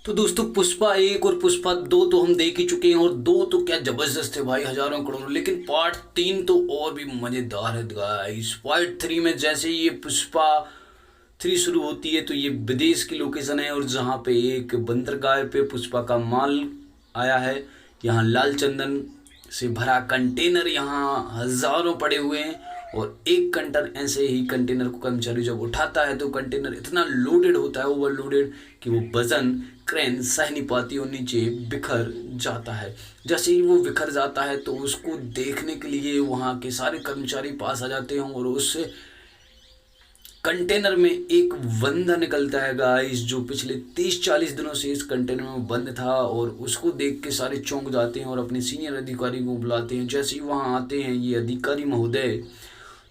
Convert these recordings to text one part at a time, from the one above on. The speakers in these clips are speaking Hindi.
तो दोस्तों पुष्पा एक और पुष्पा दो तो हम देख ही चुके हैं, और दो तो क्या जबरदस्त थे भाई, हजारों करोड़ों। लेकिन पार्ट तीन तो और भी मजेदार है गाइस। पार्ट थ्री में जैसे ये पुष्पा थ्री शुरू होती है तो ये विदेश की लोकेशन है, और जहाँ पे एक बंदरगाह पे पुष्पा का माल आया है। यहाँ लाल चंदन से भरा कंटेनर यहाँ हजारों पड़े हुए हैं, और एक कंटेनर ऐसे ही कंटेनर को कर्मचारी जब उठाता है तो कंटेनर इतना लोडेड होता है, ओवरलोडेड, कि वो वजन क्रेन सह नहीं पाती और नीचे बिखर जाता है। जैसे ही वो बिखर जाता है तो उसको देखने के लिए वहाँ के सारे कर्मचारी पास आ जाते हैं, और उससे कंटेनर में एक बंदा निकलता है गाइस, जो पिछले 30-40 दिनों से इस कंटेनर में बंद था, और उसको देख के सारे चौंक जाते हैं और अपने सीनियर अधिकारी को बुलाते हैं। जैसे ही वहाँ आते हैं ये अधिकारी महोदय,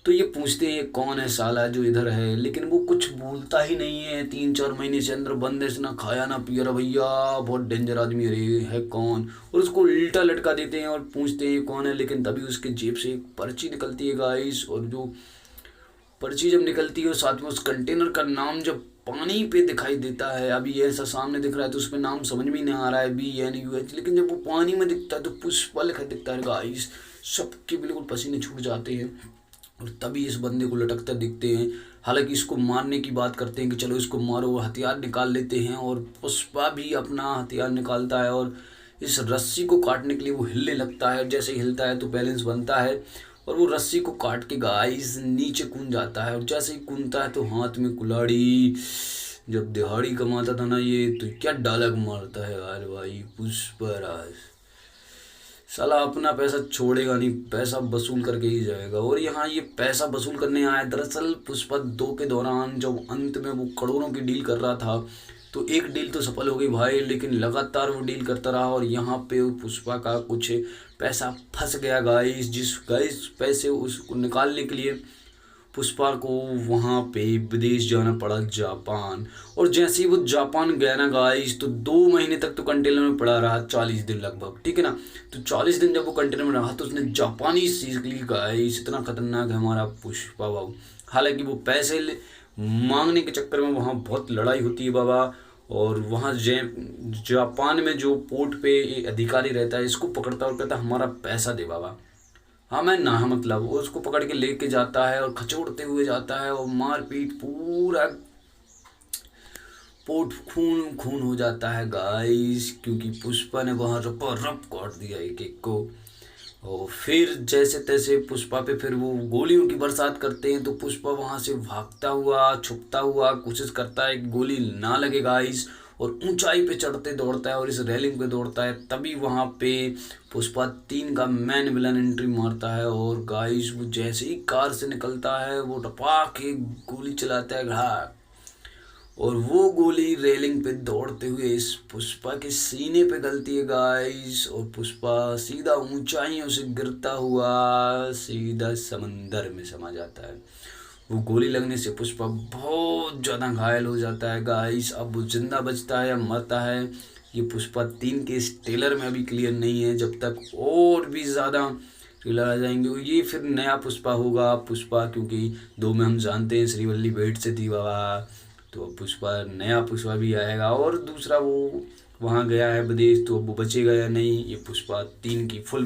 तो ये पूछते हैं कौन है साला जो इधर है, लेकिन वो कुछ बोलता ही नहीं है। 3-4 महीने से अंदर बंद है, ना खाया ना पिया, भैया बहुत डेंजर आदमी है कौन। और उसको उल्टा लटका देते हैं और पूछते हैं कौन है, लेकिन तभी उसके जेब से एक पर्ची निकलती है गाइस, और जो पर्ची जब निकलती है और साथ में उस कंटेनर का नाम जब पानी पे दिखाई देता है, अभी ये ऐसा सामने दिख रहा है तो उसमें नाम समझ में नहीं आ रहा है BNUH, लेकिन जब वो पानी में दिखता है तो पुष्पा लिखा दिखता है गाइस। सबके बिल्कुल पसीने छूट जाते हैं, और तभी इस बंदे को लटकता दिखते हैं। हालांकि इसको मारने की बात करते हैं कि चलो इसको मारो, वो हथियार निकाल लेते हैं, और पुष्पा भी अपना हथियार निकालता है और इस रस्सी को काटने के लिए वो हिलने लगता है। जैसे ही हिलता है तो बैलेंस बनता है, और वो रस्सी को काट के गाइस नीचे कूद जाता है। और जैसे ही कूदता है तो हाथ में कुल्हाड़ी, जब दिहाड़ी कमाता था ना ये, तो क्या डायलॉग मारता है यार भाई पुष्पराज, साला अपना पैसा छोड़ेगा नहीं, पैसा वसूल करके ही जाएगा। और यहाँ ये पैसा वसूल करने आया। दरअसल पुष्पा 2 के दौरान जब अंत में वो करोड़ों की डील कर रहा था, तो एक डील तो सफल हो गई भाई, लेकिन लगातार वो डील करता रहा, और यहाँ पे पुष्पा का कुछ पैसा फंस गया गाइस। जिस गाइस पैसे उसको निकालने के लिए पुष्पा को वहाँ पे विदेश जाना पड़ा, जापान। और जैसे ही वो जापान गया ना गाइस, तो 2 महीने तक तो कंटेनर में पड़ा रहा, 40 दिन लगभग, ठीक है ना। तो 40 दिन जब वो कंटेनर में रहा तो उसने जापानी सीख ली गाइस। इतना खतरनाक है हमारा पुष्पा बाबू। हालांकि वो पैसे मांगने के चक्कर में वहाँ बहुत लड़ाई होती है बाबा, और वहाँ जापान में जो पोर्ट पे अधिकारी रहता है इसको पकड़ता है और कहता है हमारा पैसा दे बाबा। हाँ मैं ना, मतलब वो उसको पकड़ के लेके जाता है और खचोड़ते हुए जाता है, और मारपीट, पूरा पोट खून खून हो जाता है गाइस, क्योंकि पुष्पा ने वहाँ रपा रप काट दिया एक एक को। और फिर जैसे तैसे पुष्पा पे फिर वो गोलियों की बरसात करते हैं, तो पुष्पा वहाँ से भागता हुआ छुपता हुआ कोशिश करता है कि गोली ना लगे गाइस, और ऊंचाई पे चढ़ते दौड़ता है और इस रेलिंग पे दौड़ता है। तभी वहाँ पे पुष्पा 3 का मैन विलन एंट्री मारता है, और गाइस वो जैसे ही कार से निकलता है वो टपाक एक गोली चलाता है घाट, और वो गोली रेलिंग पे दौड़ते हुए इस पुष्पा के सीने पे गलती है गाइस, और पुष्पा सीधा ऊंचाइयों से गिरता हुआ सीधा समंदर में समा जाता है। वो गोली लगने से पुष्पा बहुत ज़्यादा घायल हो जाता है गाइस। अब वो जिंदा बचता है या मरता है, ये पुष्पा 3 के इस ट्रेलर में अभी क्लियर नहीं है। जब तक और भी ज़्यादा ट्रेलर आ जाएंगे ये फिर नया पुष्पा होगा। पुष्पा क्योंकि 2 में हम जानते हैं श्रीवल्ली भेंट से थी बाबा, तो अब पुष्पा नया पुष्पा भी आएगा। और दूसरा वो वहाँ गया है विदेश, तो अब वो बचेगा या नहीं, ये पुष्पा 3 की फुल